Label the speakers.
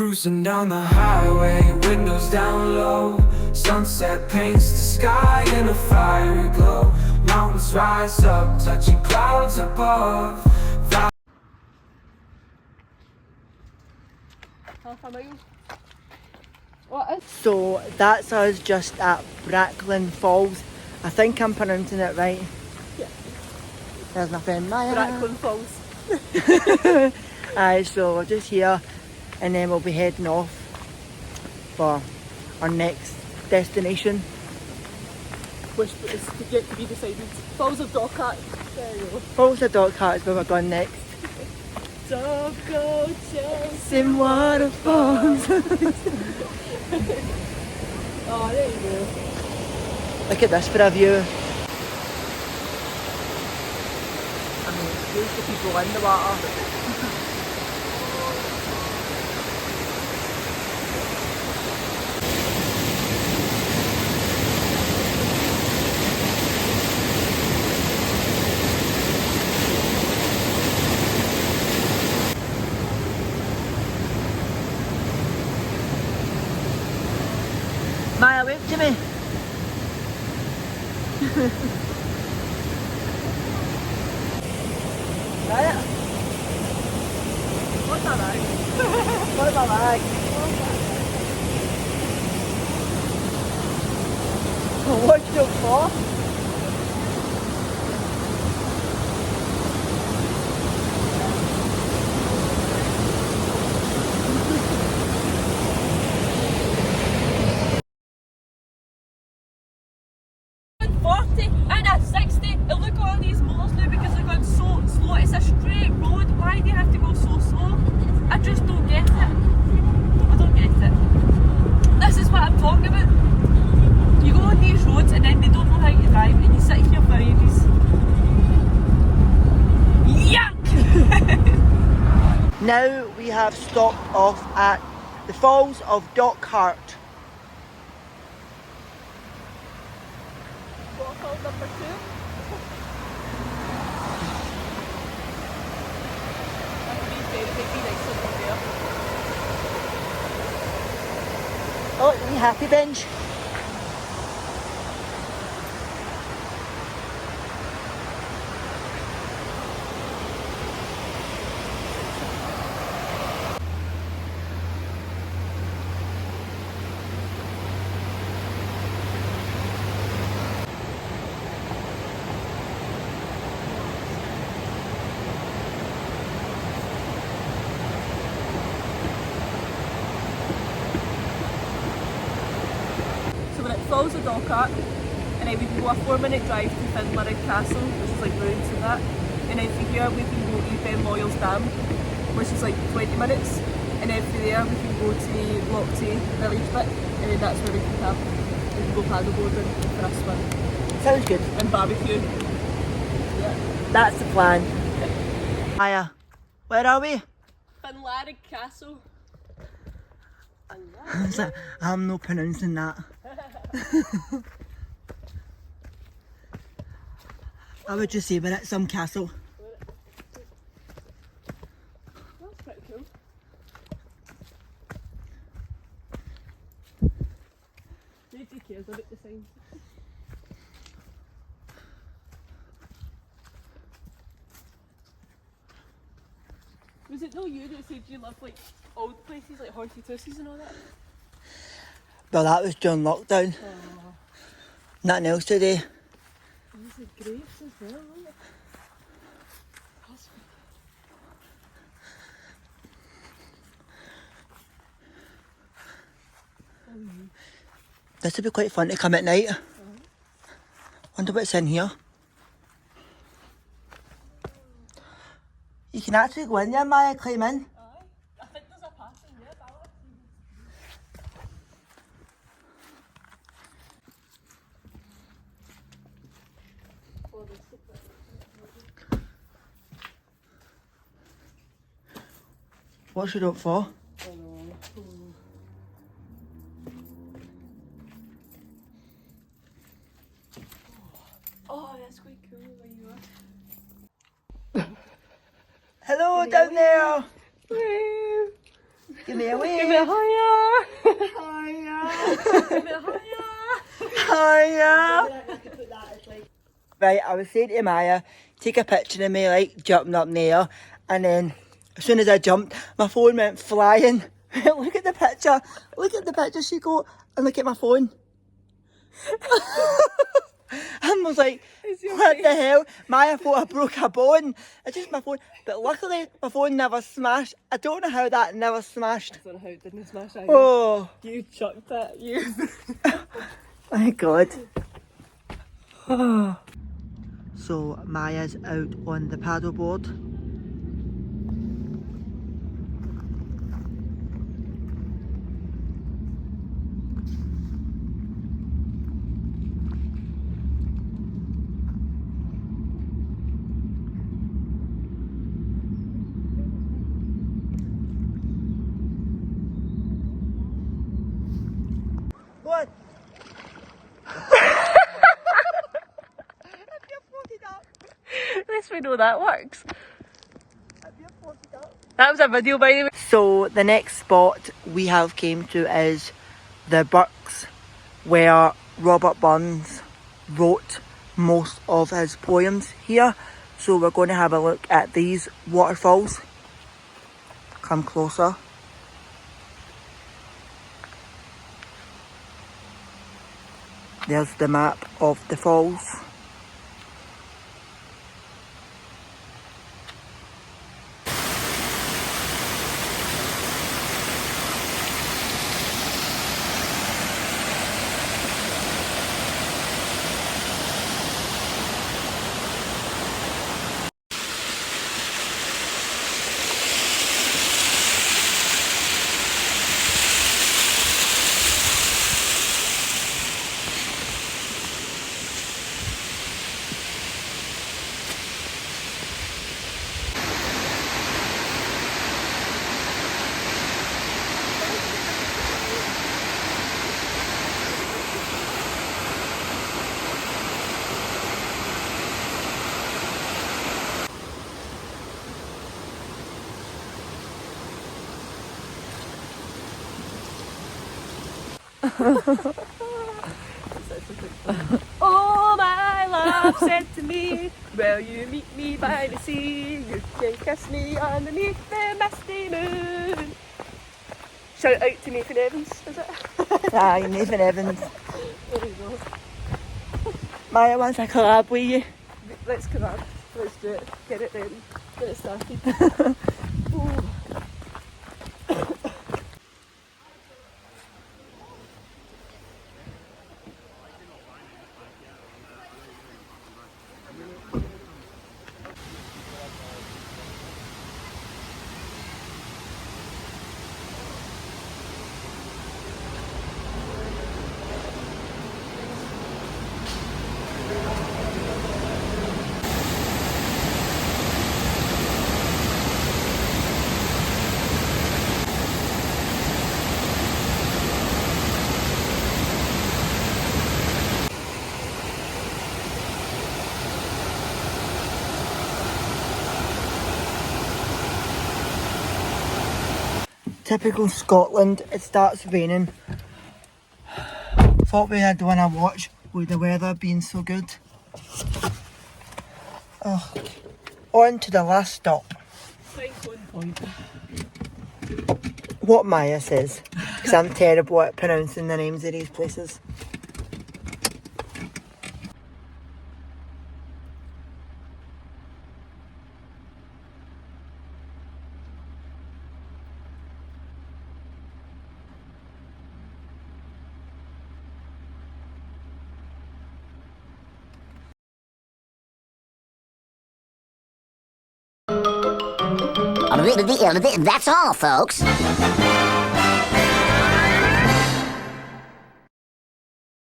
Speaker 1: Cruising down the highway, windows down low. Sunset paints the sky in a fiery glow. Mountains rise up, touching clouds above.
Speaker 2: Half a mile. What is?
Speaker 3: So that's us just at Bracklinn Falls. I think I'm pronouncing it right.
Speaker 2: Yeah.
Speaker 3: There's nothing. Maya.
Speaker 2: Bracklinn Falls.
Speaker 3: Aye, so we're just here and then we'll be heading off for our next destination.
Speaker 2: Which is yet to be decided. Falls of Dockhart. There you go.
Speaker 3: Falls of Dockhart is where we're going next.
Speaker 2: Don't go chasing
Speaker 3: Waterfalls.
Speaker 2: Oh, there you go.
Speaker 3: Look at this for a view. I mean, excuse the people in the water. Maya, wave to me. Maya.
Speaker 2: What's that like?
Speaker 3: What's that like? What's your for?
Speaker 2: And at 60, and look at all these moors now because they're going so slow. It's a straight road. Why do you have to go so slow? I just don't get it. I don't get it. This is what I'm talking about. You go on these roads and then they don't know how to drive and you sit here for ages. Yuck!
Speaker 3: Now we have stopped off at the Falls of Dockhart.
Speaker 2: Waterfall number 2.
Speaker 3: Oh, we happy bench.
Speaker 2: Falls of Dockhart, and then we can go a 4-minute drive to Finlarig Castle, which is like ruins and that, and then from here we can go to Ben Loyal's Dam, which is like 20 minutes, and then from there we can go to Loch Tay village bit, and then that's where we can camp. We can go paddleboarding for a swim.
Speaker 3: Sounds good.
Speaker 2: And barbecue. Yeah.
Speaker 3: That's the plan. Maya, where are we?
Speaker 2: Finlarig Castle.
Speaker 3: I'm not pronouncing that. I would just say we're at some castle.
Speaker 2: That's pretty cool. Nobody cares about the signs. Was it no you that said you love like old places like haunted houses and all that?
Speaker 3: Well, that was during lockdown.
Speaker 2: Oh.
Speaker 3: Nothing else today.
Speaker 2: These are grapes as well, aren't they? That's
Speaker 3: This would be quite fun to come at night. Wonder what's in here. You can actually go in there, Maya, climb in.
Speaker 2: aye. I think there's a pass in there, but I'll
Speaker 3: What's it up for?
Speaker 2: Oh, that's quite cool where you are.
Speaker 3: Hello down there! Give me a wave.
Speaker 2: Give me a higher.
Speaker 3: Hiya.
Speaker 2: Give me a higher.
Speaker 3: Hiya. Right, I was saying to Maya, take a picture of me like jumping up in the air, and then as soon as I jumped, my phone went flying. Look at the picture. Look at the picture she got, and look at my phone. I was like, what the hell? Maya thought I broke a bone. It's just my phone. But luckily, my phone never smashed. I don't know how that never smashed.
Speaker 2: I don't know how it didn't smash either.
Speaker 3: Oh.
Speaker 2: You chucked it. You.
Speaker 3: My God. So Maya's out on the paddleboard. What?
Speaker 2: At least we know that works. That was a video, by the way.
Speaker 3: So the next spot we have came to is the Briks, where Robert Burns wrote most of his poems here. So we're going to have a look at these waterfalls. Come closer. There's the map of the falls.
Speaker 2: Oh, my love said to me, will you meet me by the sea? You can kiss me underneath the misty moon. Shout out to Nathan Evans, is it?
Speaker 3: Aye, Nathan Evans.
Speaker 2: There you go.
Speaker 3: Maya wants a collab with you.
Speaker 2: Let's collab. Let's do it. Get it ready. Get it started. Ooh.
Speaker 3: Typical Scotland, it starts raining. Thought we had one I watch with the weather being so good. Oh. On to the last stop. What Maya says, because I'm terrible at pronouncing the names of these places.
Speaker 4: That's all, folks.